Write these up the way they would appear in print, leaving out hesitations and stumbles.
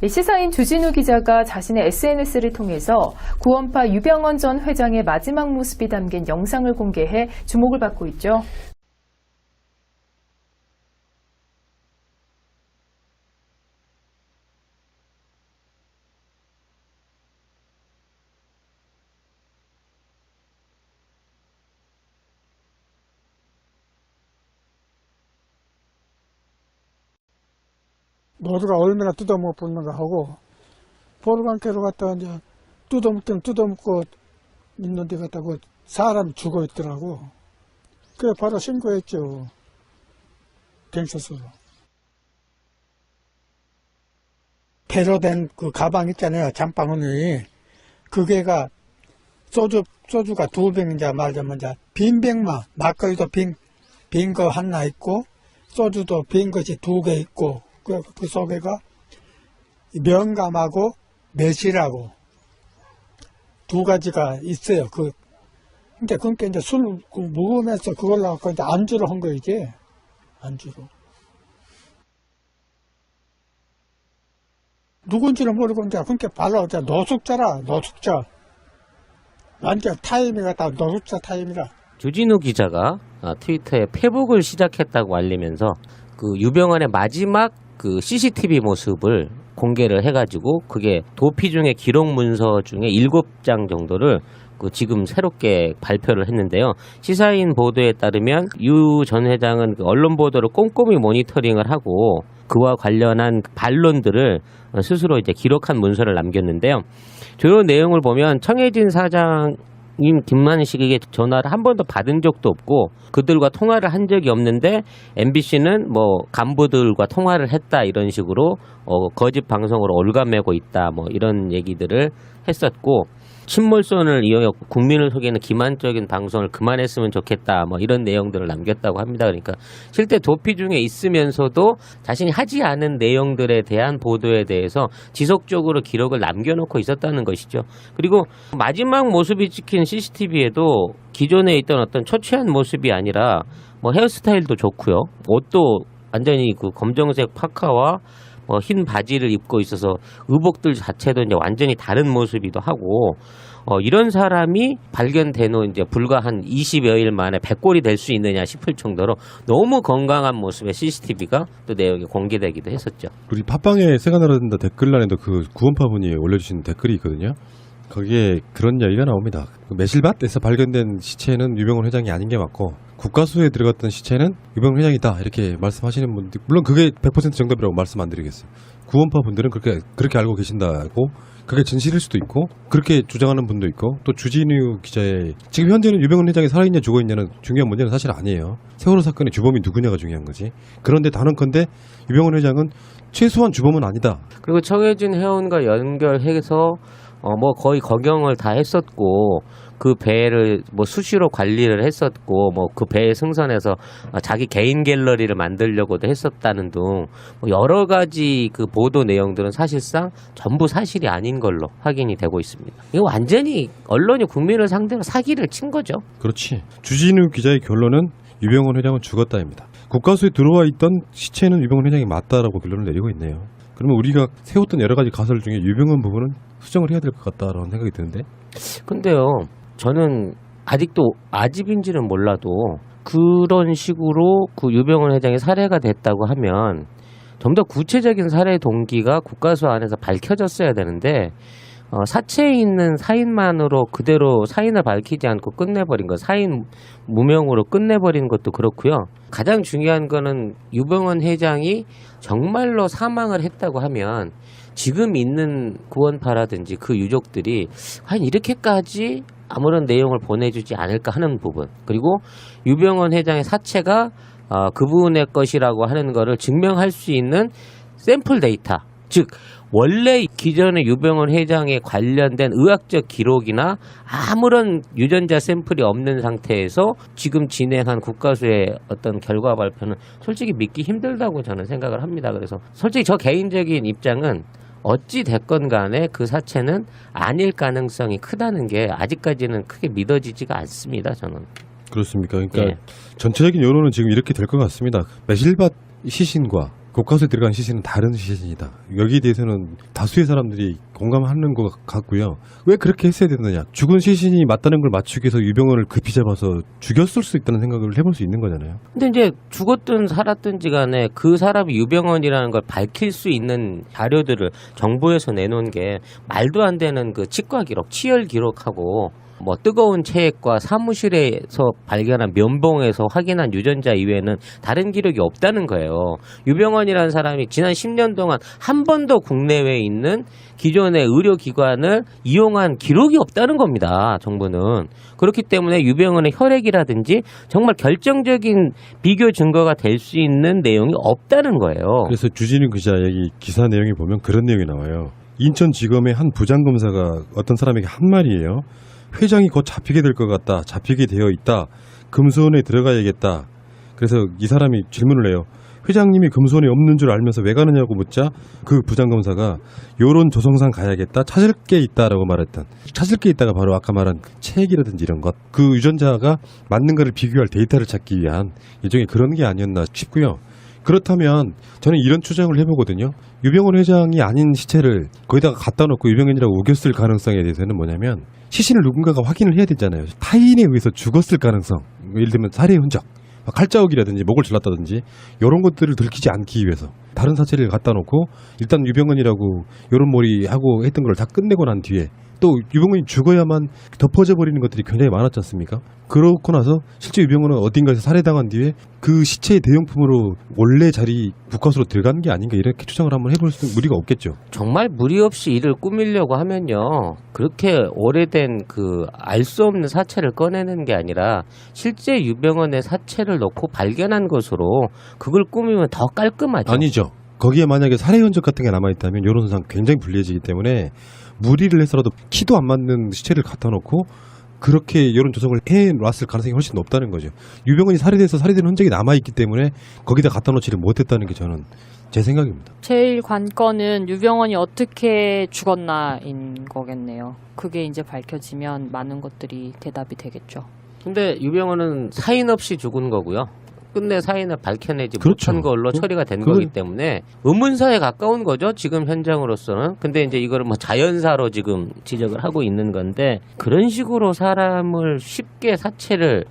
시사인 주진우 기자가 자신의 SNS를 통해서 구원파 유병언 전 회장의 마지막 모습이 담긴 영상을 공개해 주목을 받고 있죠. 모두가 얼마나 뜯어먹는가 하고 보르간개로 갔다가 이제 뜯어먹고 있는 데 갔다가 사람이 죽어 있더라고. 그래 바로 신고했죠. 경찰서로. 배로 된 그 가방 있잖아요. 잠바구니. 그게가 소주가 2병인자 말자면 빈 병만 막걸리도 빈 거 하나 있고 소주도 빈 것이 2개 있고 그 속에가 명감하고 매실하고 2가지가 있어요. 근데 그러니까 이제 술 먹으면서 그걸로 갖고 이제 안주를 한 거 이제 안주로. 누군지를 모르고 이제 그러니까 바로 이제 노숙자라 노숙자. 완전 타임이 같다 노숙자 타임이라. 주진우 기자가 트위터에 페북을 시작했다고 알리면서 그 유병언의 마지막 그 CCTV 모습을 공개를 해가지고 그게 도피 중에 기록 문서 중에 7장 정도를 지금 새롭게 발표를 했는데요. 시사인 보도에 따르면 유 전 회장은 그 언론 보도를 꼼꼼히 모니터링을 하고 그와 관련한 반론들을 스스로 이제 기록한 문서를 남겼는데요. 주요 내용을 보면 청해진 사장 김만식에게 전화를 한 번도 받은 적도 없고 그들과 통화를 한 적이 없는데 MBC는 뭐 간부들과 통화를 했다 이런 식으로 거짓 방송으로 올가매고 있다 뭐 이런 얘기들을 했었고 친몰선을 이용해 국민을 속이는 기만적인 방송을 그만했으면 좋겠다 뭐 이런 내용들을 남겼다고 합니다. 그러니까 실제 도피 중에 있으면서도 자신이 하지 않은 내용들에 대한 보도에 대해서 지속적으로 기록을 남겨놓고 있었다는 것이죠. 그리고 마지막 모습이 찍힌 CCTV에도 기존에 있던 어떤 초췌한 모습이 아니라 뭐 헤어스타일도 좋고요. 옷도 완전히 그 검정색 파카와 흰 바지를 입고 있어서 의복들 자체도 이제 완전히 다른 모습이기도 하고 이런 사람이 발견된 후 이제 불과 한 20여일 만에 백골이 될 수 있느냐 싶을 정도로 너무 건강한 모습의 CCTV가 또 내용이 공개되기도 했었죠. 우리 팟빵에 세간나라든다 댓글란에도 그 구원파분이 올려주신 댓글이 있거든요. 거기에 그런 이야기가 나옵니다. 매실밭에서 발견된 시체는 유병언 회장이 아닌 게 맞고 국가수에 들어갔던 시체는 유병언 회장이다 이렇게 말씀하시는 분들 물론 그게 100% 정답이라고 말씀 안 드리겠어요. 구원파 분들은 그렇게 알고 계신다고 그게 진실일 수도 있고 그렇게 주장하는 분도 있고 또 주진우 기자의 지금 현재는 유병언 회장이 살아있냐 죽어있냐는 중요한 문제는 사실 아니에요. 세월호 사건의 주범이 누구냐가 중요한 거지. 그런데 단언컨대 유병언 회장은 최소한 주범은 아니다. 그리고 청해진 해운과 연결해서 뭐 거의 거경을 다 했었고 그 배를 뭐 수시로 관리를 했었고 뭐 그 배에 승선해서 자기 개인 갤러리를 만들려고도 했었다는 등 뭐 여러 가지 그 보도 내용들은 사실상 전부 사실이 아닌 걸로 확인이 되고 있습니다. 이거 완전히 언론이 국민을 상대로 사기를 친 거죠. 그렇지. 주진우 기자의 결론은 유병언 회장은 죽었다입니다. 국가수에 들어와 있던 시체는 유병언 회장이 맞다라고 결론을 내리고 있네요. 그러면 우리가 세웠던 여러 가지 가설 중에 유병언 부분은 수정을 해야 될 것 같다라는 생각이 드는데. 근데요, 저는 아직도 아집인지는 몰라도 그런 식으로 그 유병언 회장이 살해가 됐다고 하면 좀 더 구체적인 살해 동기가 국가수 안에서 밝혀졌어야 되는데 사체에 있는 사인만으로 그대로 사인을 밝히지 않고 끝내버린 것, 사인 무명으로 끝내버린 것도 그렇고요. 가장 중요한 거는 유병언 회장이 정말로 사망을 했다고 하면 지금 있는 구원파라든지 그 유족들이 과연 이렇게까지 아무런 내용을 보내주지 않을까 하는 부분, 그리고 유병언 회장의 사체가 그분의 것이라고 하는 거를 증명할 수 있는 샘플 데이터, 즉 원래 기존의 유병언 회장에 관련된 의학적 기록이나 아무런 유전자 샘플이 없는 상태에서 지금 진행한 국가수의 어떤 결과 발표는 솔직히 믿기 힘들다고 저는 생각을 합니다. 그래서 솔직히 저 개인적인 입장은 어찌 됐건 간에 그 사체는 아닐 가능성이 크다는 게 아직까지는 크게 믿어지지가 않습니다. 저는. 그렇습니까? 그러니까 전체적인 여론은 지금 이렇게 될 것 같습니다. 매실밭 시신과 국가수에 들어간 시신은 다른 시신이다. 여기에 대해서는 다수의 사람들이 공감하는 것 같고요. 왜 그렇게 했어야 되느냐. 죽은 시신이 맞다는 걸 맞추기 위해서 유병헌을 급히 잡아서 죽였을 수 있다는 생각을 해볼 수 있는 거잖아요. 근데 이제 죽었든 살았든지 간에 그 사람이 유병헌이라는 걸 밝힐 수 있는 자료들을 정부에서 내놓은 게 말도 안 되는 그 치과 기록, 치열 기록하고 뭐 뜨거운 체액과 사무실에서 발견한 면봉에서 확인한 유전자 이외에는 다른 기록이 없다는 거예요. 유병헌이라는 사람이 지난 10년 동안 한 번도 국내외에 있는 기존의 의료기관을 이용한 기록이 없다는 겁니다. 정부는. 그렇기 때문에 유병헌의 혈액이라든지 정말 결정적인 비교 증거가 될 수 있는 내용이 없다는 거예요. 그래서 주진우 기자 얘기 기사 내용에 보면 그런 내용이 나와요. 인천지검의 한 부장검사가 어떤 사람에게 한 말이에요. 회장이 곧 잡히게 될 것 같다. 잡히게 되어 있다. 금수원에 들어가야겠다. 그래서 이 사람이 질문을 해요. 회장님이 금수원에 없는 줄 알면서 왜 가느냐고 묻자 그 부장검사가 요런 조성상 가야겠다. 찾을 게 있다라고 말했던. 찾을 게 있다가 바로 아까 말한 그 책이라든지 이런 것. 그 유전자가 맞는가를 비교할 데이터를 찾기 위한 일종의 그런 게 아니었나 싶고요. 그렇다면 저는 이런 추정을 해보거든요. 유병헌 회장이 아닌 시체를 거기다가 갖다 놓고 유병헌이라고 우겼을 가능성에 대해서는 뭐냐면 시신을 누군가가 확인을 해야 되잖아요. 타인에 의해서 죽었을 가능성. 예를 들면 살해의 흔적. 칼자국이라든지 목을 잘랐다든지 이런 것들을 들키지 않기 위해서 다른 사체를 갖다 놓고 일단 유병헌이라고 이런 머리하고 했던 걸 다 끝내고 난 뒤에 또 유병헌이 죽어야만 덮어져 버리는 것들이 굉장히 많았지 않습니까? 그렇고 나서 실제 유병헌은 어딘가에서 살해당한 뒤에 그 시체의 대용품으로 원래 자리 국가수로 들어간 게 아닌가 이렇게 추정을 한번 해볼 수 무리가 없겠죠. 정말 무리 없이 이를 꾸미려고 하면요. 그렇게 오래된 그 알 수 없는 사체를 꺼내는 게 아니라 실제 유병헌의 사체를 넣고 발견한 것으로 그걸 꾸미면 더 깔끔하죠. 아니죠. 거기에 만약에 살해 흔적 같은 게 남아있다면 여론상 굉장히 불리해지기 때문에 무리를 해서라도 키도 안 맞는 시체를 갖다 놓고 그렇게 여론 조성을 해놨을 가능성이 훨씬 높다는 거죠. 유병헌이 살해돼서 살해된 흔적이 남아있기 때문에 거기다 갖다 놓지를 못했다는 게 저는 제 생각입니다. 제일 관건은 유병헌이 어떻게 죽었나인 거겠네요. 그게 이제 밝혀지면 많은 것들이 대답이 되겠죠. 근데 유병헌은 사인 없이 죽은 거고요. 끝내 사인을 밝혀내지 그렇죠. 못한 걸로 처리가 된 거기 때문에 의문사에 가까운 거죠. 지금 현장으로서는. 근데 이제 이거를 뭐 자연사로 지금 지적을 하고 있는 건데 그런 식으로 사람을 쉽게 사체를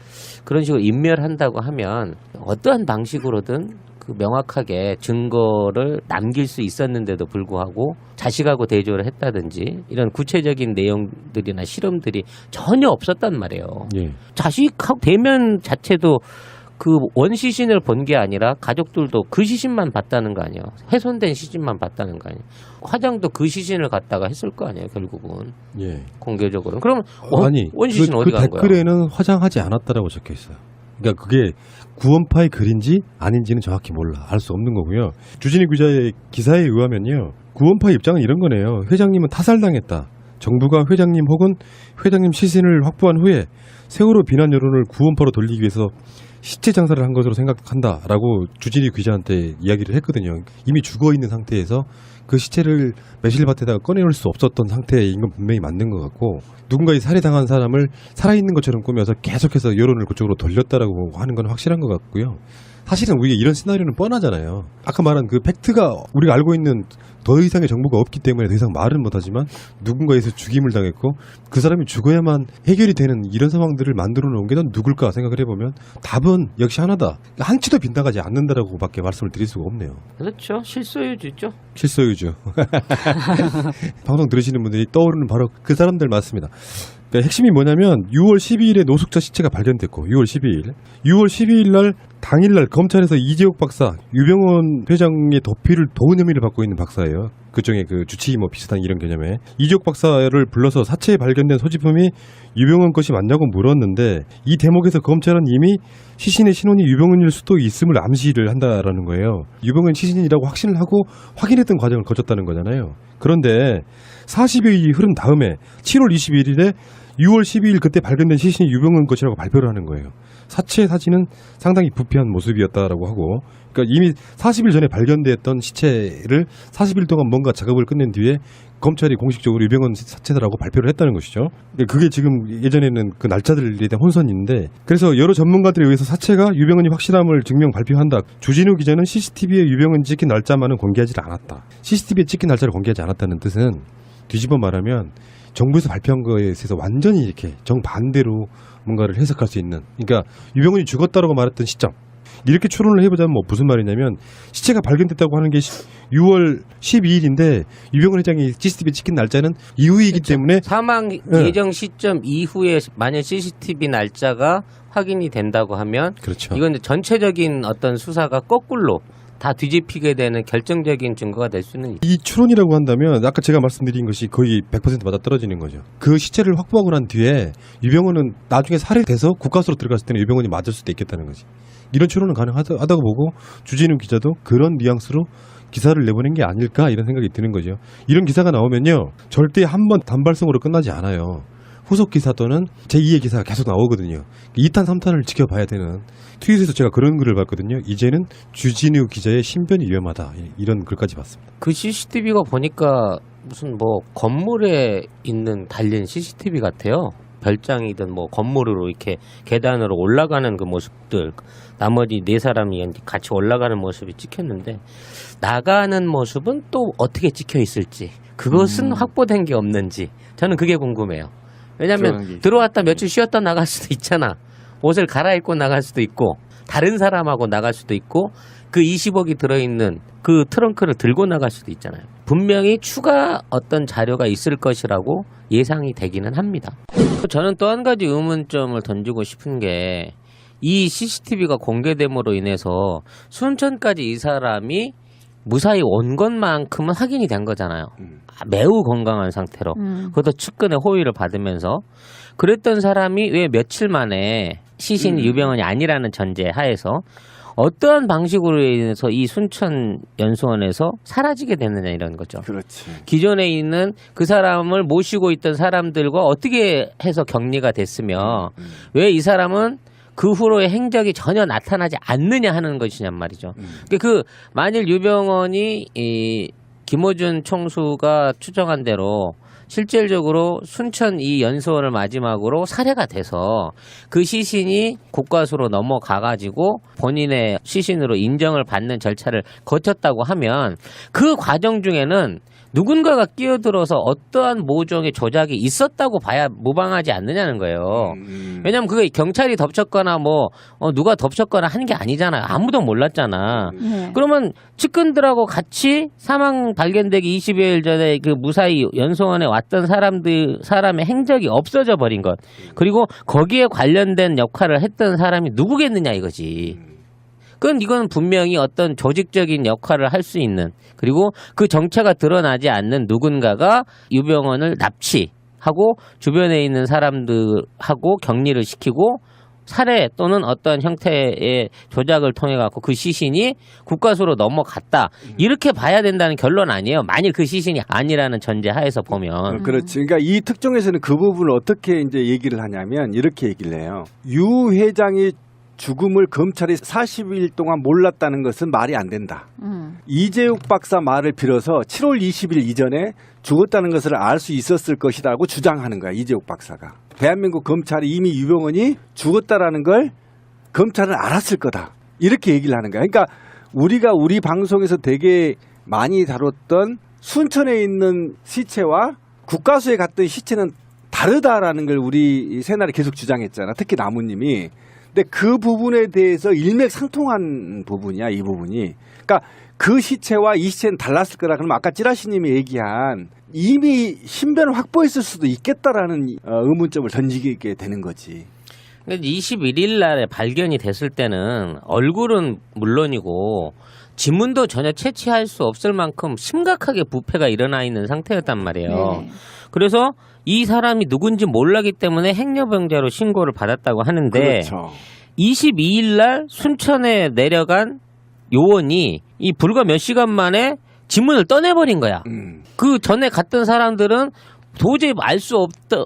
그런 식으로 인멸한다고 하면 어떠한 방식으로든 그 명확하게 증거를 남길 수 있었는데도 불구하고 자식하고 대조를 했다든지 이런 구체적인 내용들이나 실험들이 전혀 없었단 말이에요. 예. 자식하고 대면 자체도 그 원시신을 본 게 아니라 가족들도 그 시신만 봤다는 거 아니에요. 훼손된 시신만 봤다는 거 아니에요. 화장도 그 시신을 갖다가 했을 거 아니에요. 결국은 예. 공개적으로. 그러면 아니 원시신 그 어디 간 거야? 댓글에는 화장하지 않았다라고 적혀 있어요. 그러니까 그게 구원파의 글인지 아닌지는 정확히 몰라. 알 수 없는 거고요. 주진희 기자의 기사에 의하면요. 구원파 입장은 이런 거네요. 회장님은 타살당했다. 정부가 회장님 혹은 회장님 시신을 확보한 후에 세월호 비난 여론을 구원파로 돌리기 위해서 시체 장사를 한 것으로 생각한다라고 주진희 기자한테 이야기를 했거든요. 이미 죽어있는 상태에서 그 시체를 매실밭에다가 꺼내올 수 없었던 상태인 건 분명히 맞는 것 같고 누군가의 살해당한 사람을 살아있는 것처럼 꾸며서 계속해서 여론을 그쪽으로 돌렸다라고 하는 건 확실한 것 같고요. 사실은 우리가 이런 시나리오는 뻔하잖아요. 아까 말한 그 팩트가 우리가 알고 있는 더 이상의 정보가 없기 때문에 더 이상 말은 못하지만 누군가에서 죽임을 당했고 그 사람이 죽어야만 해결이 되는 이런 상황들을 만들어 놓은 게 넌 누굴까 생각을 해보면 답은 역시 하나다. 한치도 빗나가지 않는다라고 밖에 말씀을 드릴 수가 없네요. 그렇죠. 실소유주죠. 실소유주. 방송 들으시는 분들이 떠오르는 바로 그 사람들 맞습니다. 그러니까 핵심이 뭐냐면 6월 12일에 노숙자 시체가 발견됐고 6월 12일 날 당일날 검찰에서 이재욱 박사 유병헌 회장의 도피를 도운 혐의를 받고 있는 박사예요. 그중에 그 주치의 뭐 비슷한 이런 개념에 이재욱 박사를 불러서 사체에 발견된 소지품이 유병헌 것이 맞냐고 물었는데 이 대목에서 검찰은 이미 시신의 신원이 유병헌일 수도 있음을 암시를 한다라는 거예요. 유병헌 시신이라고 확신을 하고 확인했던 과정을 거쳤다는 거잖아요. 그런데 40여일이 흐른 다음에 7월 21일에 6월 12일 그때 발견된 시신이 유병헌 것이라고 발표를 하는 거예요. 사체 사진은 상당히 부패한 모습이었다라고 하고 그러니까 이미 40일 전에 발견됐던 시체를 40일 동안 뭔가 작업을 끝낸 뒤에 검찰이 공식적으로 유병헌 사체다라고 발표를 했다는 것이죠. 그게 지금 예전에는 그 날짜들에 대한 혼선인데, 그래서 여러 전문가들에 의해서 사체가 유병헌이 확실함을 증명 발표한다. 주진우 기자는 CCTV에 유병헌이 찍힌 날짜만은 공개하지 않았다. CCTV에 찍힌 날짜를 공개하지 않았다는 뜻은 뒤집어 말하면 정부에서 발표한 거에 대해서 완전히 이렇게 정반대로 뭔가를 해석할 수 있는, 그러니까 유병헌이 죽었다라고 말했던 시점, 이렇게 추론을 해보자면 뭐 무슨 말이냐면, 시체가 발견됐다고 하는 게 6월 12일인데 유병헌 회장이 CCTV에 찍힌 날짜는 이후이기 때문에 사망 예정 시점 이후에 만약 CCTV 날짜가 확인이 된다고 하면, 그렇죠. 이건 전체적인 어떤 수사가 거꾸로 다 뒤집히게 되는 결정적인 증거가 될 수는 이 추론이라고 한다면 아까 제가 말씀드린 것이 거의 100% 맞아떨어지는 거죠. 그 시체를 확보하고 난 뒤에 유병헌은 나중에 살해돼서 국가수로 들어갔을 때는 유병헌이 맞을 수도 있겠다는 거지. 이런 추론은 가능하다고 보고, 주진우 기자도 그런 뉘앙스로 기사를 내보낸 게 아닐까 이런 생각이 드는 거죠. 이런 기사가 나오면요, 절대 한 번 단발성으로 끝나지 않아요. 후속 기사 또는 제2의 기사가 계속 나오거든요. 2탄, 3탄을 지켜봐야 되는, 트윗에서 제가 그런 글을 봤거든요. 이제는 주진우 기자의 신변이 위험하다, 이런 글까지 봤습니다. 그 CCTV가 보니까 무슨 뭐 건물에 있는 달린 CCTV 같아요. 별장이든 뭐 건물으로 이렇게 계단으로 올라가는 그 모습들, 나머지 4사람이 같이 올라가는 모습이 찍혔는데, 나가는 모습은 또 어떻게 찍혀 있을지, 그것은 확보된 게 없는지 저는 그게 궁금해요. 왜냐하면 들어왔다 며칠 쉬었다 나갈 수도 있잖아. 옷을 갈아입고 나갈 수도 있고, 다른 사람하고 나갈 수도 있고, 그 20억이 들어있는 그 트렁크를 들고 나갈 수도 있잖아요. 분명히 추가 어떤 자료가 있을 것이라고 예상이 되기는 합니다. 저는 또 한 가지 의문점을 던지고 싶은 게, 이 CCTV가 공개됨으로 인해서 순천까지 이 사람이 무사히 온 것만큼은 확인이 된 거잖아요. 매우 건강한 상태로. 그것도 측근의 호의를 받으면서. 그랬던 사람이 왜 며칠 만에 시신이 유병헌이 아니라는 전제 하에서 어떠한 방식으로 인해서 이 순천 연수원에서 사라지게 됐느냐, 이런 거죠. 그렇지. 기존에 있는 그 사람을 모시고 있던 사람들과 어떻게 해서 격리가 됐으며 왜 이 사람은 그 후로의 행적이 전혀 나타나지 않느냐 하는 것이냔 말이죠. 그 만일 유병헌이 이 김어준 총수가 추정한 대로 실질적으로 순천 이 연수원을 마지막으로 살해가 돼서 그 시신이 국과수로 넘어가가지고 본인의 시신으로 인정을 받는 절차를 거쳤다고 하면, 그 과정 중에는 누군가가 끼어들어서 어떠한 모종의 조작이 있었다고 봐야 무방하지 않느냐는 거예요. 왜냐면 그게 경찰이 덮쳤거나 뭐 누가 덮쳤거나 하는 게 아니잖아요. 아무도 몰랐잖아. 그러면 측근들하고 같이 사망 발견되기 20여일 전에 그 무사히 연수원에 왔던 사람의 행적이 없어져 버린 것, 그리고 거기에 관련된 역할을 했던 사람이 누구겠느냐 이거지. 이건 분명히 어떤 조직적인 역할을 할 수 있는, 그리고 그 정체가 드러나지 않는 누군가가 유병헌을 납치하고 주변에 있는 사람들하고 격리를 시키고 살해 또는 어떤 형태의 조작을 통해 갖고 그 시신이 국과수로 넘어갔다, 이렇게 봐야 된다는 결론 아니에요. 만일 그 시신이 아니라는 전제 하에서 보면. 그렇지. 그러니까 이 특종에서는 그 부분을 어떻게 이제 얘기를 하냐면 이렇게 얘기를 해요. 유 회장이 죽음을 검찰이 40일 동안 몰랐다는 것은 말이 안 된다. 이재욱 박사 말을 빌어서 7월 20일 이전에 죽었다는 것을 알 수 있었을 것이라고 주장하는 거야, 이재욱 박사가. 대한민국 검찰이 이미 유병헌이 죽었다라는 걸 검찰은 알았을 거다, 이렇게 얘기를 하는 거야. 그러니까 우리가 우리 방송에서 되게 많이 다뤘던 순천에 있는 시체와 국과수에 갔던 시체는 다르다라는 걸 우리 새날에 계속 주장했잖아, 특히 나무님이. 근데 그 부분에 대해서 일맥상통한 부분이야, 이 부분이. 그러니까 그 시체와 이 시체는 달랐을 거라. 그러면 아까 찌라시님이 얘기한 이미 신변을 확보했을 수도 있겠다라는 의문점을 던지게 되는 거지. 21일 날에 발견이 됐을 때는 얼굴은 물론이고 지문도 전혀 채취할 수 없을 만큼 심각하게 부패가 일어나 있는 상태였단 말이에요. 네. 그래서 이 사람이 누군지 몰랐기 때문에 행여병자로 신고를 받았다고 하는데, 그렇죠. 22일 날 순천에 내려간 요원이 이 불과 몇 시간 만에 지문을 떠내버린 거야. 그 전에 갔던 사람들은 도저히 알 수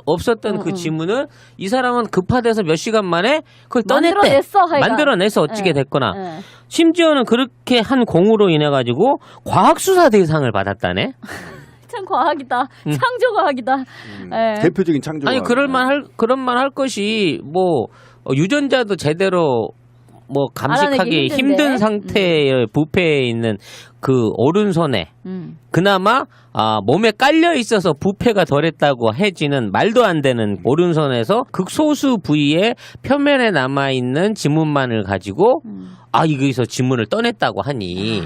없었던 그 지문을 이 사람은 급하대서 몇 시간 만에 그걸 떠냈대. 만들어냈어, 하여간. 만들어내서 어찌게 됐거나. 예. 심지어는 그렇게 한 공으로 인해 가지고 과학수사 대상을 받았다네. 참 과학이다. 창조과학이다. 예. 대표적인 창조. 아니 그런 말 할 것이 뭐 유전자도 제대로 뭐 감식하기 알아내기 힘든데. 힘든 상태의 부패에 있는 그 오른손에 그나마 몸에 깔려 있어서 부패가 덜했다고 해지는 말도 안 되는 오른손에서 극소수 부위의 표면에 남아 있는 지문만을 가지고 여기서 지문을 떠냈다고 하니.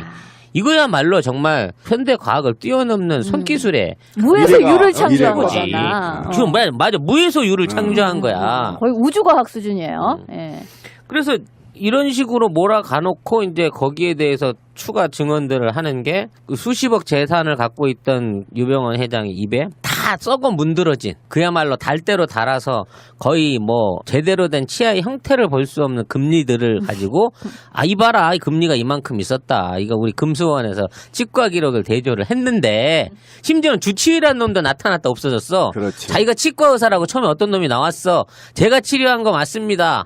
이거야말로 정말 현대 과학을 뛰어넘는 손기술에 무에서 미래가- 유를 창조한 미래가. 거잖아. 지금 맞아 무에서 유를 창조한 거야. 거의 우주과학 수준이에요. 예. 그래서 이런 식으로 몰아가놓고 이제 거기에 대해서 추가 증언들을 하는 게 그 수십억 재산을 갖고 있던 유병헌 회장의 입에 다 썩어 문드러진 그야말로 달대로 달아서 거의 뭐 제대로 된 치아의 형태를 볼 수 없는 금리들을 가지고 이봐라 이 금리가 이만큼 있었다. 이거 우리 금수원에서 치과 기록을 대조를 했는데 심지어는 주치의라는 놈도 나타났다 없어졌어. 그렇지. 자기가 치과 의사라고 처음에 어떤 놈이 나왔어. 제가 치료한 거 맞습니다.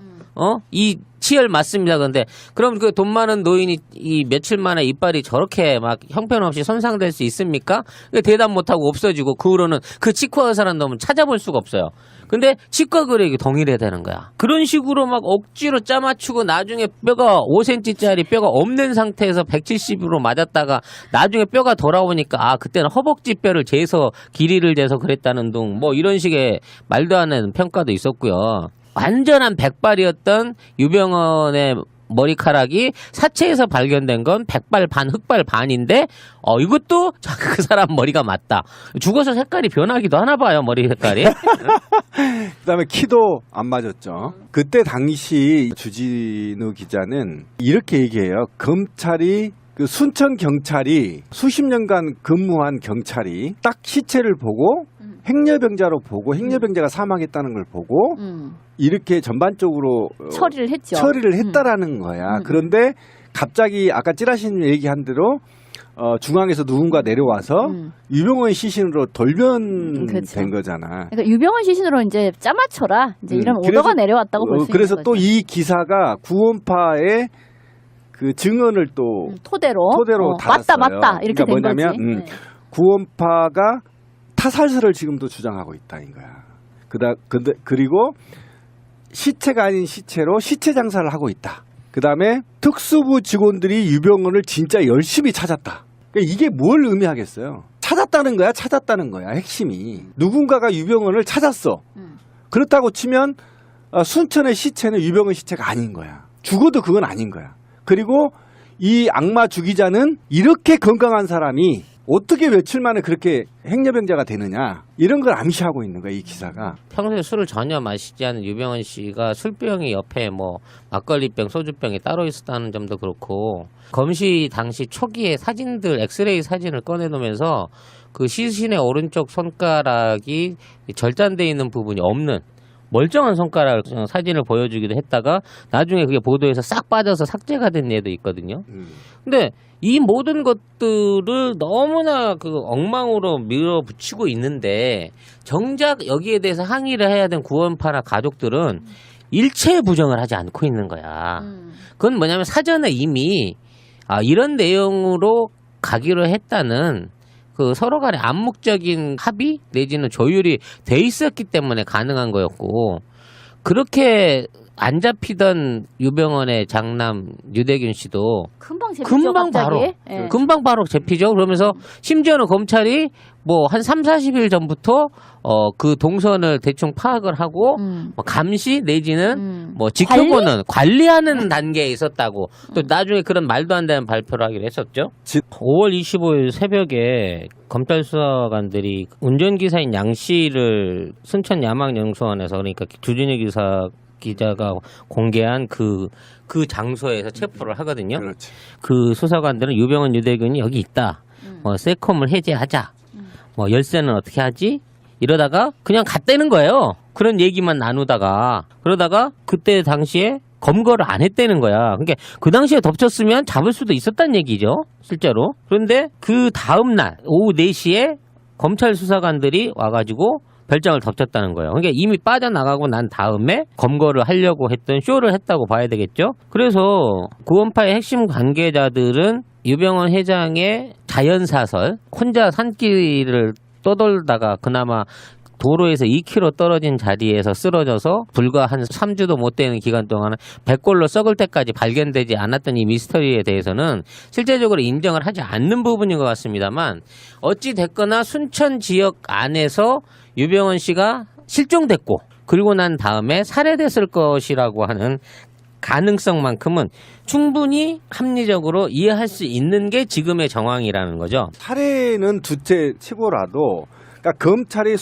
이 치열 맞습니다. 그런데 그럼 그 돈 많은 노인이 이 며칠 만에 이빨이 저렇게 막 형편없이 손상될 수 있습니까? 대답 못하고 없어지고 그 후로는 그 치과 의사라는 놈은 찾아볼 수가 없어요. 근데 치과 의뢰액이 동일해야 되는 거야. 그런 식으로 막 억지로 짜맞추고 나중에 뼈가 5cm짜리 뼈가 없는 상태에서 170으로 맞았다가 나중에 뼈가 돌아오니까 그때는 허벅지 뼈를 재서 길이를 재서 그랬다는 둥 뭐 이런 식의 말도 안 되는 평가도 있었고요. 완전한 백발이었던 유병헌의 머리카락이 사체에서 발견된 건 백발 반 흑발 반인데 이것도 그 사람 머리가 맞다. 죽어서 색깔이 변하기도 하나 봐요. 머리 색깔이. 그다음에 키도 안 맞았죠. 그때 당시 주진우 기자는 이렇게 얘기해요. 검찰이 그 순천 경찰이 수십 년간 근무한 경찰이 딱 시체를 보고 행여병자로 보고 행여병자가 사망했다는 걸 보고 이렇게 전반적으로 처리를 했죠. 처리를 했다라는 거야. 그런데 갑자기 아까 찌라시님 얘기한 대로 중앙에서 누군가 내려와서 유병헌 시신으로 돌변된 그렇죠. 거잖아. 그러니까 유병헌 시신으로 이제 짜맞춰라. 이제 이런 그래서- 오더가 내려왔다고 볼 수 있는 그래서 거죠. 또 이 기사가 구원파의 그 증언을 또 토대로 달았어요. 맞다 이렇게 그러니까 된 뭐냐면 거지. 네. 구원파가 타살설을 지금도 주장하고 있다는 거야. 그리고 시체가 아닌 시체로 시체 장사를 하고 있다. 그다음에 특수부 직원들이 유병헌을 진짜 열심히 찾았다. 그러니까 이게 뭘 의미하겠어요? 찾았다는 거야. 핵심이. 누군가가 유병헌을 찾았어. 그렇다고 치면 순천의 시체는 유병헌 시체가 아닌 거야. 죽어도 그건 아닌 거야. 그리고 이 악마 주기자는 이렇게 건강한 사람이 어떻게 며칠 만에 그렇게 행여병자가 되느냐 이런 걸 암시하고 있는 거야 이 기사가. 평소에 술을 전혀 마시지 않은 유병헌 씨가 술병이 옆에 뭐 막걸리병, 소주병이 따로 있었다는 점도 그렇고 검시 당시 초기에 사진들 엑스레이 사진을 꺼내놓으면서 그 시신의 오른쪽 손가락이 절단돼 있는 부분이 없는 멀쩡한 손가락 사진을 보여주기도 했다가 나중에 그게 보도에서 싹 빠져서 삭제가 된 예도 있거든요. 근데 이 모든 것들을 너무나 그 엉망으로 밀어붙이고 있는데 정작 여기에 대해서 항의를 해야 된 구원파나 가족들은 일체 부정을 하지 않고 있는 거야. 그건 뭐냐면 사전에 이미 이런 내용으로 가기로 했다는 그 서로 간의 암묵적인 합의 내지는 조율이 돼 있었기 때문에 가능한 거였고 그렇게 안 잡히던 유병헌의 장남 유대균 씨도 금방 잡히죠. 금방 갑자기. 바로 예. 금방 바로 잡히죠. 그러면서 심지어는 검찰이 뭐 한 3-40일 전부터 그 동선을 대충 파악을 하고 뭐 감시 내지는 뭐 지켜보는 관리하는 단계에 있었다고 또 나중에 그런 말도 안 되는 발표를 하기로 했었죠. 5월 25일 새벽에 검찰 수사관들이 운전기사인 양 씨를 순천 야망영수원에서 그러니까 주진우 기자가 공개한 그 장소에서 체포를 하거든요. 그렇지. 그 수사관들은 유병헌 유대균이 여기 있다. 세콤을 해제하자. 뭐 열쇠는 어떻게 하지? 이러다가 그냥 갔다는 거예요. 그런 얘기만 나누다가 그러다가 그때 당시에 검거를 안 했다는 거야. 그러니까 그 당시에 덮쳤으면 잡을 수도 있었다는 얘기죠. 실제로. 그런데 그 다음 날 오후 4시에 검찰 수사관들이 와가지고 별장을 덮쳤다는 거예요. 그러니까 이미 빠져나가고 난 다음에 검거를 하려고 했던 쇼를 했다고 봐야 되겠죠. 그래서 구원파의 핵심 관계자들은 유병헌 회장의 자연사설, 혼자 산길을 떠돌다가 그나마 도로에서 2km 떨어진 자리에서 쓰러져서 불과 한 3주도 못 되는 기간 동안 백골로 썩을 때까지 발견되지 않았던 이 미스터리에 대해서는 실제적으로 인정을 하지 않는 부분인 것 같습니다만, 어찌 됐거나 순천 지역 안에서 유병헌 씨가 실종됐고 그리고 난 다음에 살해됐을 것이라고 하는 가능성만큼은 충분히 합리적으로 이해할 수 있는 게 지금의 정황이라는 거죠. 살해는 둘째 치고라도, 그러니까 검찰이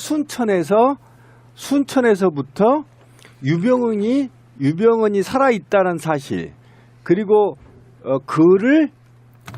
순천에서부터 유병헌이 살아있다는 사실, 그리고 그를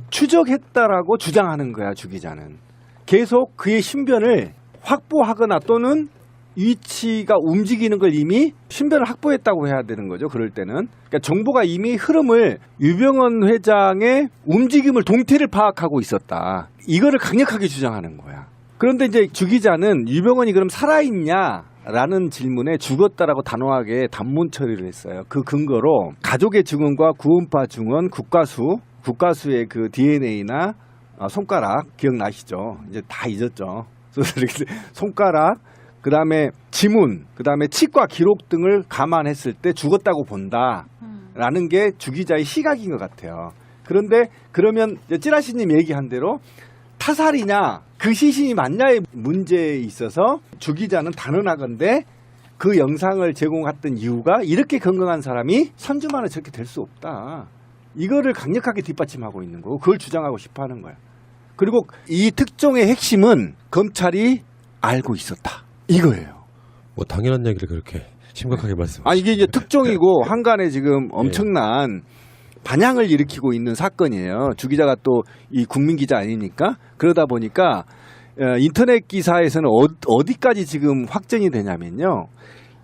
추적했다라고 주장하는 거야, 주 기자는. 계속 그의 신변을 확보하거나 또는 위치가 움직이는 걸 이미 신변을 확보했다고 해야 되는 거죠. 그럴 때는. 그러니까 정보가 이미 흐름을, 유병헌 회장의 움직임을, 동태를 파악하고 있었다. 이거를 강력하게 주장하는 거야. 그런데 이제 주 기자는 유병헌이 그럼 살아있냐라는 질문에 죽었다라고 단호하게 단문 처리를 했어요. 그 근거로 가족의 증언과 구원파 증언, 국가수의 그 DNA나 손가락 기억나시죠? 이제 다 잊었죠. 손가락, 그 다음에 지문, 그 다음에 치과 기록 등을 감안했을 때 죽었다고 본다라는 게 주 기자의 시각인 것 같아요. 그런데 그러면 찌라시님 얘기한 대로 타살이냐 그 시신이 맞냐의 문제에 있어서 주 기자는 단언하건대 그 영상을 제공했던 이유가 이렇게 건강한 사람이 3주 만에 저렇게 될 수 없다. 이거를 강력하게 뒷받침하고 있는 거고 그걸 주장하고 싶어 하는 거야. 그리고 이 특종의 핵심은 검찰이 알고 있었다. 이거예요. 뭐 당연한 얘기를 그렇게 심각하게 말씀. 이게 이제 특종이고 한간에 지금 엄청난 반향을 일으키고 있는 사건이에요. 주 기자가 또 이 국민 기자 아니니까. 그러다 보니까 인터넷 기사에서는 어디까지 지금 확정이 되냐면요.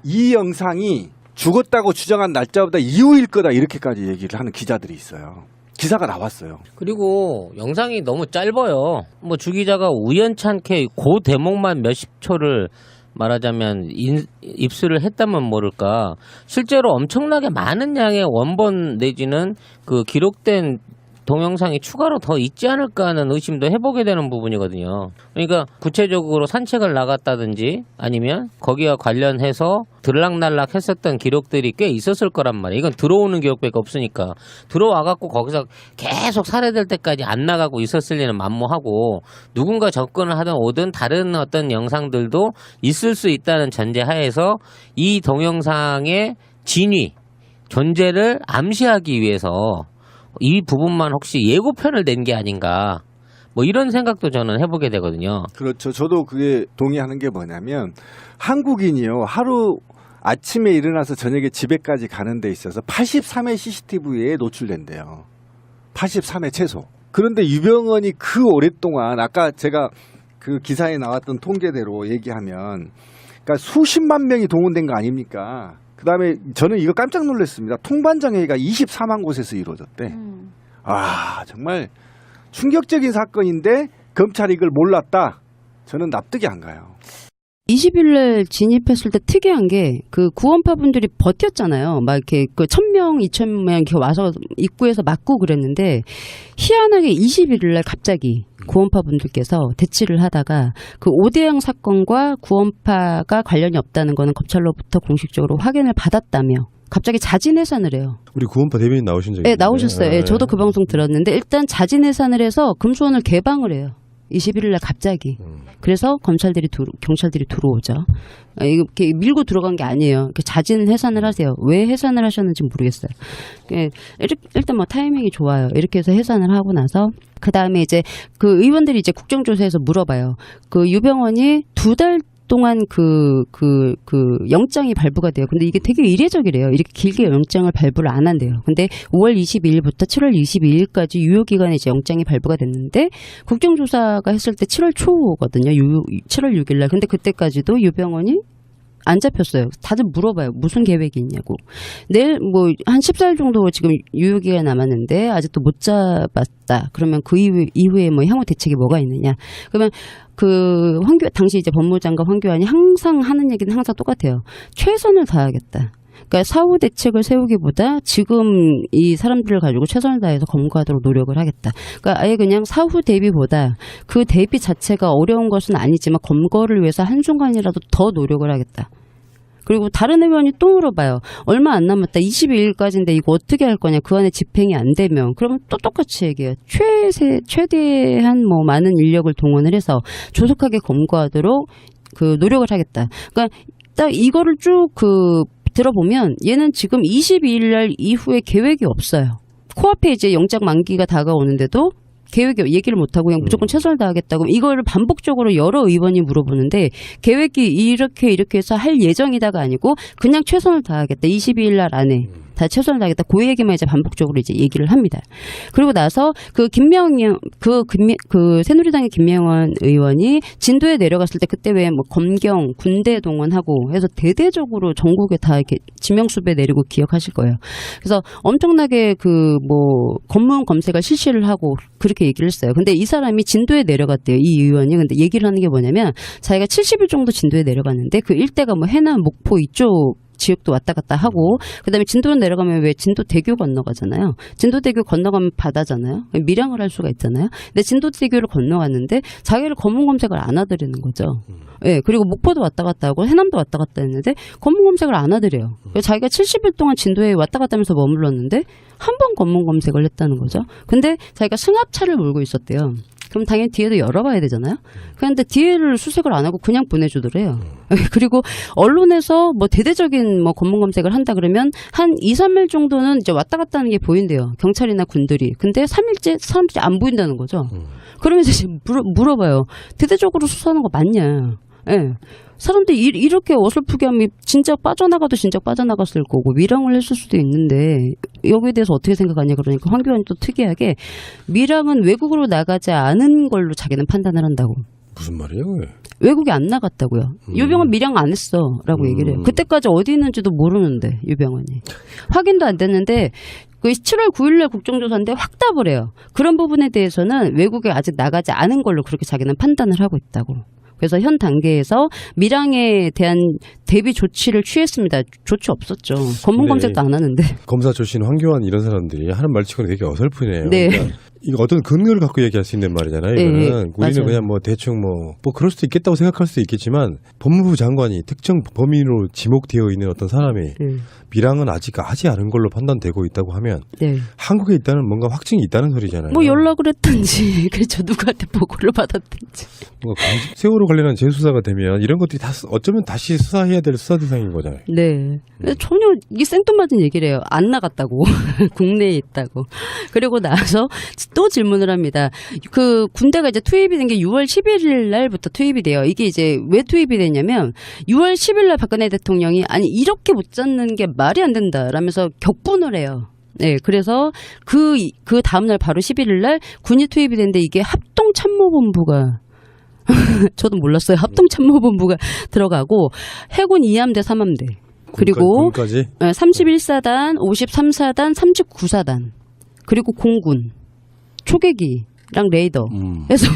이 영상이 죽었다고 주장한 날짜보다 이후일 거다 이렇게까지 얘기를 하는 기자들이 있어요. 기사가 나왔어요. 그리고 영상이 너무 짧아요. 뭐 주 기자가 우연찮게 그 대목만 몇십 초를 말하자면 입수를 했다면 모를까. 실제로 엄청나게 많은 양의 원본 내지는 그 기록된 동영상이 추가로 더 있지 않을까 하는 의심도 해보게 되는 부분이거든요. 그러니까 구체적으로 산책을 나갔다든지 아니면 거기와 관련해서 들락날락 했었던 기록들이 꽤 있었을 거란 말이에요. 이건 들어오는 기록밖에 없으니까. 들어와갖고 거기서 계속 살해될 때까지 안 나가고 있었을 리는 만무하고, 누군가 접근을 하든 오든 다른 어떤 영상들도 있을 수 있다는 전제하에서 이 동영상의 진위, 존재를 암시하기 위해서 이 부분만 혹시 예고편을 낸 게 아닌가, 뭐 이런 생각도 저는 해보게 되거든요. 그렇죠. 저도 그게 동의하는 게 뭐냐면, 한국인이요, 하루 아침에 일어나서 저녁에 집에까지 가는 데 있어서 83회 CCTV에 노출된대요. 83회 최소. 그런데 유병헌이 그 오랫동안, 아까 제가 그 기사에 나왔던 통계대로 얘기하면, 그러니까 수십만 명이 동원된 거 아닙니까? 그 다음에 저는 이거 깜짝 놀랐습니다. 통반장회의가 24만 곳에서 이루어졌대. 정말 충격적인 사건인데 검찰이 이걸 몰랐다? 저는 납득이 안 가요. 20일날 진입했을 때 특이한 게 그 구원파 분들이 버텼잖아요. 막 이렇게 그 1,000명, 2,000명 이렇게 와서 입구에서 맞고 그랬는데, 희한하게 21일날 갑자기 구원파 분들께서 대치를 하다가 그 오대양 사건과 구원파가 관련이 없다는 거는 검찰로부터 공식적으로 확인을 받았다며 갑자기 자진 해산을 해요. 우리 구원파 대변인 나오신 적이 네, 있는데. 나오셨어요. 네, 저도 그 방송 들었는데 일단 자진 해산을 해서 금수원을 개방을 해요. 21일날 갑자기. 그래서 경찰들이 들어오죠. 이렇게 밀고 들어간 게 아니에요. 이렇게 자진 해산을 하세요. 왜 해산을 하셨는지 모르겠어요. 일단 뭐 타이밍이 좋아요. 이렇게 해서 해산을 하고 나서 그 다음에 이제 그 의원들이 이제 국정조사에서 물어봐요. 그 유병헌이 2달 동안 그 영장이 발부가 돼요. 근데 이게 되게 이례적이래요. 이렇게 길게 영장을 발부를 안 한대요. 근데 5월 22일부터 7월 22일까지 유효기간에 이제 영장이 발부가 됐는데, 국정조사가 했을 때 7월 초거든요. 7월 6일날. 근데 그때까지도 유병헌이 안 잡혔어요. 다들 물어봐요. 무슨 계획이 있냐고. 내일 뭐 한 14일 정도 지금 유효기가 남았는데 아직도 못 잡았다. 그러면 그 이후에 뭐 향후 대책이 뭐가 있느냐. 그러면 그 당시 이제 법무장관 황교안이 항상 하는 얘기는 항상 똑같아요. 최선을 다하겠다. 그러니까 사후 대책을 세우기보다 지금 이 사람들을 가지고 최선을 다해서 검거하도록 노력을 하겠다. 그러니까 아예 그냥 사후 대비보다 그 대비 자체가 어려운 것은 아니지만 검거를 위해서 한순간이라도 더 노력을 하겠다. 그리고 다른 의원이 또 물어봐요. 얼마 안 남았다. 22일까지인데 이거 어떻게 할 거냐. 그 안에 집행이 안 되면. 그러면 또 똑같이 얘기해요. 최대한 뭐 많은 인력을 동원을 해서 조속하게 검거하도록 그 노력을 하겠다. 그러니까 딱 이거를 쭉 들어보면 얘는 지금 22일 날 이후에 계획이 없어요. 코앞에 이제 영장 만기가 다가오는데도 계획이 얘기를 못하고 그냥 무조건 최선을 다하겠다고 이거를 반복적으로 여러 의원이 물어보는데 계획이 이렇게 해서 할 예정이다가 아니고 그냥 최선을 다하겠다. 22일 날 안에 다 최선을 다하겠다. 그 얘기만 이제 반복적으로 이제 얘기를 합니다. 그리고 나서 그 새누리당의 김명원 의원이 진도에 내려갔을 때 그때 왜 뭐 검경, 군대 동원하고 해서 대대적으로 전국에 다 이렇게 지명수배 내리고 기억하실 거예요. 그래서 엄청나게 검문 검색을 실시를 하고 그렇게 얘기를 했어요. 근데 이 사람이 진도에 내려갔대요. 이 의원이. 근데 얘기를 하는 게 뭐냐면 자기가 70일 정도 진도에 내려갔는데 그 일대가 뭐 해남, 목포 이쪽 지역도 왔다 갔다 하고 그다음에 진도로 내려가면 왜 진도대교 건너가잖아요. 진도대교 건너가면 바다잖아요. 밀양을 할 수가 있잖아요. 근데 진도대교를 건너갔는데 자기를 검문 검색을 안 하더라는 거죠. 예, 그리고 목포도 왔다 갔다 하고 해남도 왔다 갔다 했는데 검문 검색을 안 하더래요. 자기가 70일 동안 진도에 왔다 갔다 하면서 머물렀는데 한 번 검문 검색을 했다는 거죠. 근데 자기가 승합차를 몰고 있었대요. 그럼 당연히 뒤에도 열어봐야 되잖아요. 그런데 뒤에를 수색을 안 하고 그냥 보내주더래요. 그리고 언론에서 뭐 대대적인 뭐 검문 검색을 한다 그러면 한 2, 3일 정도는 이제 왔다 갔다 하는 게 보인대요. 경찰이나 군들이. 근데 3일째 사람들이 안 보인다는 거죠. 그러면서 이제 물어봐요. 대대적으로 수사하는 거 맞냐? 예. 사람들이 이렇게 어설프게 하면 진짜 빠져나가도 진짜 빠져나갔을 거고 밀항을 했을 수도 있는데 여기에 대해서 어떻게 생각하냐 그러니까 황교안이 또 특이하게 밀항은 외국으로 나가지 않은 걸로 자기는 판단을 한다고. 무슨 말이에요? 외국에 안 나갔다고요. 유병헌 밀양 안 했어 라고 얘기를 해요. 그때까지 어디 있는지도 모르는데 유병헌이. 확인도 안 됐는데 그 7월 9일날 국정조사인데 확답을 해요. 그런 부분에 대해서는 외국에 아직 나가지 않은 걸로 그렇게 자기는 판단을 하고 있다고. 그래서 현 단계에서 밀항에 대한 대비 조치를 취했습니다. 조치 없었죠. 검문 검색도 안 하는데. 검사 출신 황교안 이런 사람들이 하는 말치고는 되게 어설프네요. 네. 그러니까 이거 어떤 근거를 갖고 얘기할 수 있는 말이잖아요. 네, 이거는 우리는 맞아요. 그냥 뭐 대충 뭐 그럴 수도 있겠다고 생각할 수도 있겠지만 법무부 장관이 특정 범인으로 지목되어 있는 어떤 사람이 밀항은 아직 하지 않은 걸로 판단되고 있다고 하면 네. 한국에 있다는 뭔가 확증이 있다는 소리잖아요. 뭐 연락을 했든지 그렇죠. 누구한테 보고를 받았든지. 뭔가 세월호 관련한 재수사가 되면 이런 것들이 다 어쩌면 다시 수사해야 될 수사 대상인 거잖아요. 네. 전혀 이게 생뚱맞은 얘기를 해요. 안 나갔다고. 국내에 있다고. 그리고 나서 또 질문을 합니다. 그 군대가 이제 투입이 된 게 6월 11일 날부터 투입이 돼요. 이게 이제 왜 투입이 됐냐면 6월 10일 날 박근혜 대통령이 아니 이렇게 못 잡는 게 말이 안 된다 라면서 격분을 해요. 네, 그래서 그 다음날 바로 11일 날 군이 투입이 됐는데 이게 합동참모본부가 저도 몰랐어요. 합동참모본부가 들어가고 해군 2함대 3함대 그리고 군까지? 31사단 53사단 39사단 그리고 공군 초계기랑 레이더 해서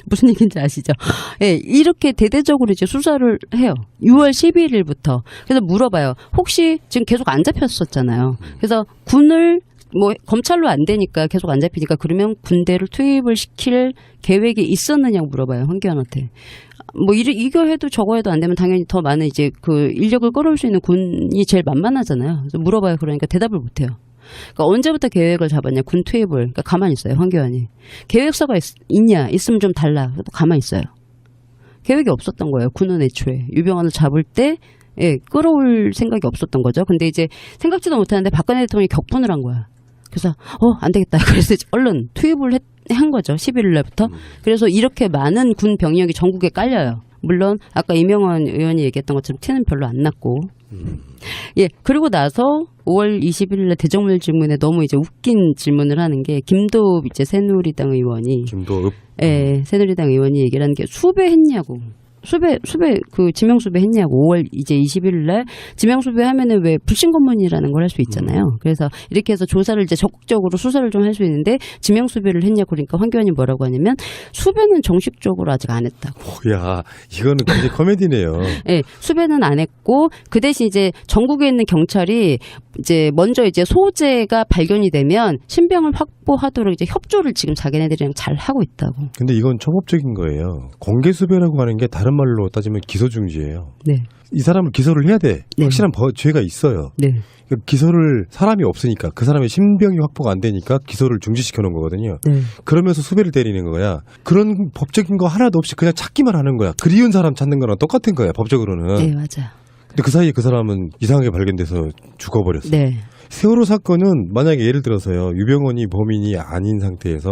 무슨 얘기인지 아시죠? 예, 이렇게 대대적으로 이제 수사를 해요. 6월 11일부터. 그래서 물어봐요. 혹시 지금 계속 안 잡혔었잖아요. 그래서 군을 뭐 검찰로 안 되니까 계속 안 잡히니까 그러면 군대를 투입을 시킬 계획이 있었느냐고 물어봐요. 황교안한테. 뭐 이거 해도 저거 해도 안 되면 당연히 더 많은 이제 그 인력을 끌어올 수 있는 군이 제일 만만하잖아요. 그래서 물어봐요. 그러니까 대답을 못 해요. 그러니까 언제부터 계획을 잡았냐 군 투입을. 그러니까 가만히 있어요. 황교안이. 계획서가 있냐 있으면 좀 달라. 그래도 가만히 있어요. 계획이 없었던 거예요. 군은 애초에 유병헌을 잡을 때 예, 끌어올 생각이 없었던 거죠. 근데 이제 생각지도 못하는데 박근혜 대통령이 격분을 한 거야. 그래서 안 되겠다. 그래서 얼른 투입을 한 거죠. 11일 날부터. 그래서 이렇게 많은 군 병력이 전국에 깔려요. 물론 아까 이명원 의원이 얘기했던 것처럼 티는 별로 안 났고. 예, 그리고 나서 5월 20일 날 대정물 질문에 너무 이제 웃긴 질문을 하는 게 김도읍 이제 새누리당 의원이 김도읍. 예, 새누리당 의원이 얘기를 하는 게 수배했냐고. 수배 그 지명 수배했냐고 5월 이제 21일 날 지명 수배하면은 왜 불신 검문이라는 걸 할 수 있잖아요. 그래서 이렇게 해서 조사를 이제 적극적으로 수사를 좀 할 수 있는데 지명 수배를 했냐고 그러니까 황교안이 뭐라고 하냐면 수배는 정식적으로 아직 안 했다고. 야, 이거는 굉장히 코미디네요. 네, 수배는 안 했고 그 대신 이제 전국에 있는 경찰이 이제 먼저 이제 소재가 발견이 되면 신병을 확보하도록 이제 협조를 지금 자기네들이랑 잘 하고 있다고. 근데 이건 초법적인 거예요. 공개 수배라고 하는 게 다른 말로 따지면 기소 중지예요. 네. 이 사람을 기소를 해야 돼. 네. 확실한 죄가 있어요. 네. 그러니까 기소를 사람이 없으니까 그 사람의 신병이 확보가 안 되니까 기소를 중지시켜 놓은 거거든요. 네. 그러면서 수배를 때리는 거야. 그런 법적인 거 하나도 없이 그냥 찾기만 하는 거야. 그리운 사람 찾는 거랑 똑같은 거야. 법적으로는. 네, 맞아요. 근데 그 사이에 그 사람은 이상하게 발견돼서 죽어버렸어. 네. 세월호 사건은 만약에 예를 들어서요. 유병원이 범인이 아닌 상태에서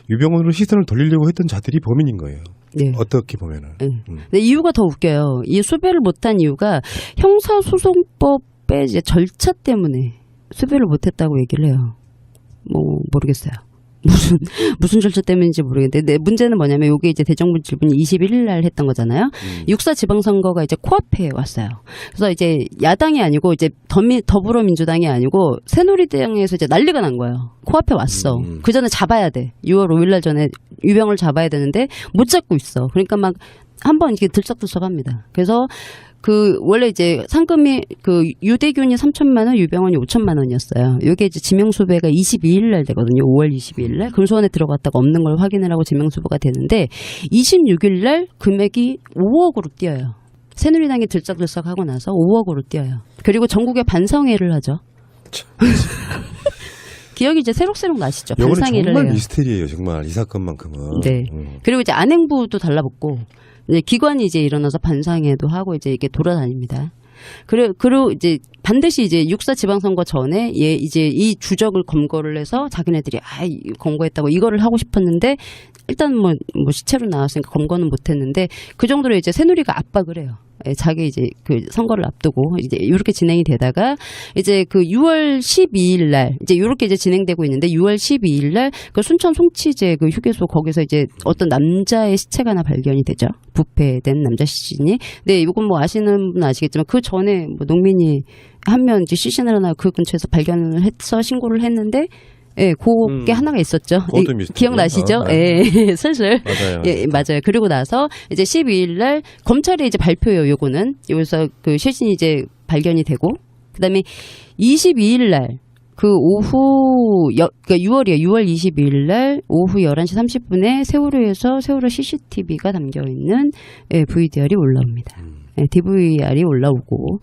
유병원으로 시선을 돌리려고 했던 자들이 범인인 거예요. 네. 어떻게 보면은. 네. 근데 이유가 더 웃겨요. 이 수배를 못한 이유가 형사소송법의 이제 절차 때문에 수배를 못했다고 얘기를 해요. 뭐 모르겠어요. 무슨 절차 때문인지 모르겠는데 근데 문제는 뭐냐면 이게 이제 대정부 질문이 21일 날 했던 거잖아요. 6.4 지방선거가 이제 코앞에 왔어요. 그래서 이제 야당이 아니고 이제 더불어민주당이 아니고 새누리당에서 이제 난리가 난 거예요. 코앞에 왔어. 그 전에 잡아야 돼. 6월 5일 날 전에 유병을 잡아야 되는데 못 잡고 있어. 그러니까 막 한번 이렇게 들썩들썩합니다. 그래서 그 원래 이제 상금이 그 유대균이 3천만 원, 유병원이 5천만 원이었어요. 이게 이제 지명수배가 22일 날 되거든요. 5월 22일 날 금수원에 들어갔다가 없는 걸 확인을 하고 지명수배가 되는데 26일 날 금액이 5억으로 뛰어요. 새누리당이 들썩들썩하고 나서 5억으로 뛰어요. 그리고 전국에 반성회를 하죠. 기억이 이제 새록새록 나시죠. 이거는 반상회를 정말 해요. 미스테리예요. 정말 이 사건만큼은. 네. 그리고 이제 안행부도 달라붙고 이제 기관이 이제 일어나서 반상회도 하고 이제 이게 돌아다닙니다. 그리고 이제 반드시 이제 6.4 지방선거 전에 이제 이 주적을 검거를 해서 자기네들이 검거했다고 이거를 하고 싶었는데 일단 뭐 시체로 나왔으니까 검거는 못했는데 그 정도로 이제 새누리가 압박을 해요. 자기 이제 그 선거를 앞두고 이제 이렇게 진행이 되다가 이제 그 6월 12일 날 이제 이렇게 이제 진행되고 있는데 6월 12일 날 그 순천 송치제 그 휴게소 거기서 이제 어떤 남자의 시체가 하나 발견이 되죠. 부패된 남자 시신이. 근데 이건 뭐 아시는 분 아시겠지만 그 전에 뭐 농민이 한 명 이제 시신을 하나 그 근처에서 발견을 해서 신고를 했는데 예, 그게 하나가 있었죠. 기억나시죠? 예, 슬슬. 맞아요. 예, 맞아요. 그리고 나서 이제 12일 날 검찰이 이제 발표예요, 요거는. 여기서 그 시신이 이제 발견이 되고, 그 다음에 22일 날, 그 오후, 그러니까 6월이에요. 6월 22일 날 오후 11시 30분에 세월호에서 세월호 CCTV가 담겨있는 예, VDR이 올라옵니다. 네, DVR이 올라오고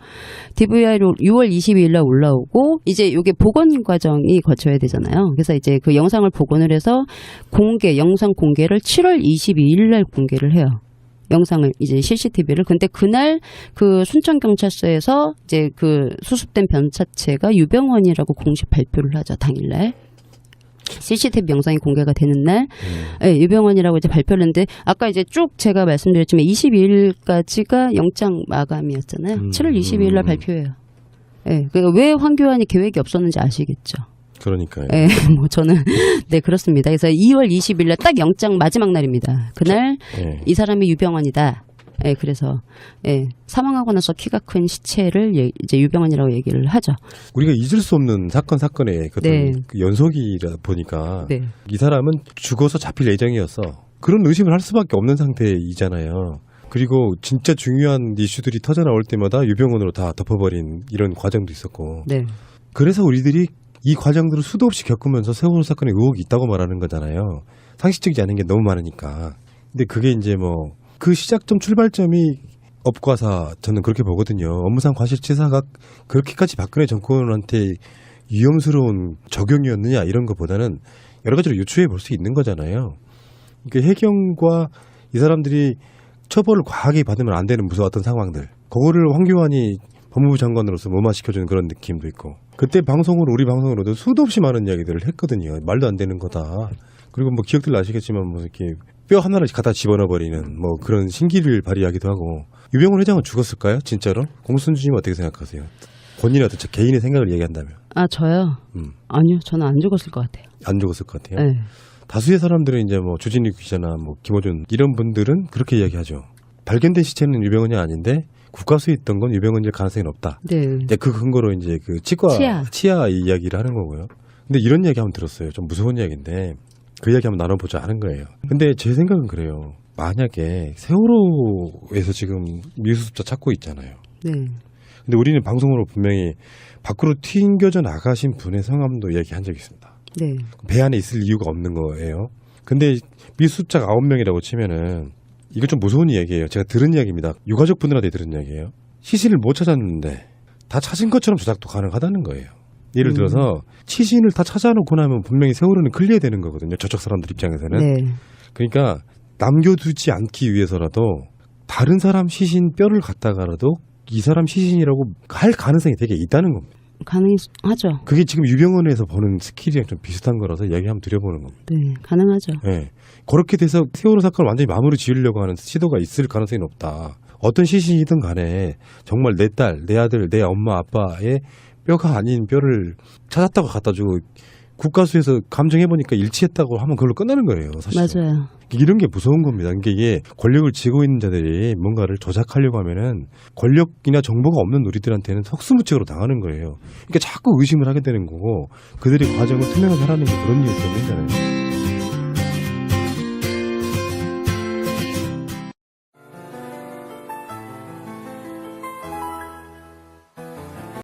DVR이 6월 22일 날 올라오고 이제 이게 복원 과정이 거쳐야 되잖아요. 그래서 이제 그 영상을 복원을 해서 영상 공개를 7월 22일 날 공개를 해요. 영상을 이제 CCTV를. 근데 그날 그 순천경찰서에서 이제 그 수습된 변사체가 유병원이라고 공식 발표를 하죠. 당일날. CCTV 영상이 공개가 되는 날, 네, 유병원이라고 이제 발표를 했는데, 아까 이제 쭉 제가 말씀드렸지만 22일까지가 영장 마감이었잖아요. 7월 22일 날 발표해요. 네, 그러니까 왜 황교안이 계획이 없었는지 아시겠죠? 그러니까요. 네, 뭐 저는, 네, 그렇습니다. 그래서 2월 20일 날 딱 영장 마지막 날입니다. 그날 네. 이 사람이 유병원이다. 예, 그래서 사망하고 나서 키가 큰 시체를 이제 유병원이라고 얘기를 하죠. 우리가 잊을 수 없는 사건의 그 네. 그 연속이라 보니까 네. 이 사람은 죽어서 잡힐 예정이었어. 그런 의심을 할 수밖에 없는 상태이잖아요. 그리고 진짜 중요한 이슈들이 터져 나올 때마다 유병원으로 다 덮어버린 이런 과정도 있었고. 네. 그래서 우리들이 이 과정들을 수도 없이 겪으면서 세월호 사건에 의혹이 있다고 말하는 거잖아요. 상식적이지 않은 게 너무 많으니까. 근데 그게 이제 뭐 그 시작점 출발점이 업과사 저는 그렇게 보거든요. 업무상 과실치사가 그렇게까지 박근혜 정권한테 위험스러운 적용이었느냐 이런 것보다는 여러 가지로 유추해 볼 수 있는 거잖아요. 그러니까 해경과 이 사람들이 처벌을 과하게 받으면 안 되는 무서웠던 상황들. 그거를 황교안이 법무부 장관으로서 무마시켜주는 그런 느낌도 있고. 그때 우리 방송으로도 수도 없이 많은 이야기들을 했거든요. 말도 안 되는 거다. 그리고 뭐 기억들 나시겠지만 뭐 이렇게 뼈 하나를 갖다 집어넣어버리는 뭐 그런 신기를 발휘하기도 하고. 유병훈 회장은 죽었을까요? 진짜로? 공순주님 어떻게 생각하세요? 본인의 어떤 개인의 생각을 얘기한다면. 아, 저요? 아니요, 저는 안 죽었을 것 같아요. 안 죽었을 것 같아요? 네. 다수의 사람들은 이제 뭐 주진우 기자나 뭐 김호준 이런 분들은 그렇게 이야기하죠. 발견된 시체는 유병헌이 아닌데 국가수에 있던 건 유병헌일 가능성이 높다. 네. 이제 그 근거로 이제 그 치아 이야기를 하는 거고요. 근데 이런 이야기 한번 들었어요. 좀 무서운 이야기인데 그 이야기 한번 나눠보자 하는 거예요. 근데 제 생각은 그래요. 만약에 세월호에서 지금 미수습자 찾고 있잖아요. 네. 근데 우리는 방송으로 분명히 밖으로 튕겨져 나가신 분의 성함도 이야기한 적이 있습니다. 네. 배 안에 있을 이유가 없는 거예요. 근데 미수습자가 9명이라고 치면은 이거 좀 무서운 이야기예요. 제가 들은 이야기입니다. 유가족 분들한테 들은 이야기예요. 시신을 못 찾았는데 다 찾은 것처럼 조작도 가능하다는 거예요. 예를 들어서 시신을 다 찾아놓고 나면 분명히 세월호는 클리어되는 거거든요. 저쪽 사람들 입장에서는. 네. 그러니까 남겨두지 않기 위해서라도 다른 사람 시신 뼈를 갖다가라도 이 사람 시신이라고 할 가능성이 되게 있다는 겁니다. 가능하죠. 그게 지금 유병헌에서 보는 스킬이랑 좀 비슷한 거라서 이야기 한번 드려보는 겁니다. 네, 가능하죠. 네. 그렇게 돼서 세월호 사건을 완전히 마무리 지으려고 하는 시도가 있을 가능성이 높다. 어떤 시신이든 간에 정말 내 딸, 내 아들, 내 엄마, 아빠의 뼈가 아닌 뼈를 찾았다고 갖다 주고 국가수에서 감정해보니까 일치했다고 하면 그걸로 끝나는 거예요. 사실. 맞아요. 이런 게 무서운 겁니다. 그러니까 이게 권력을 쥐고 있는 자들이 뭔가를 조작하려고 하면은 권력이나 정보가 없는 우리들한테는 속수무책으로 당하는 거예요. 그러니까 자꾸 의심을 하게 되는 거고 그들의 과정을 투명하게 하라는 게 그런 이유 때문이잖아요.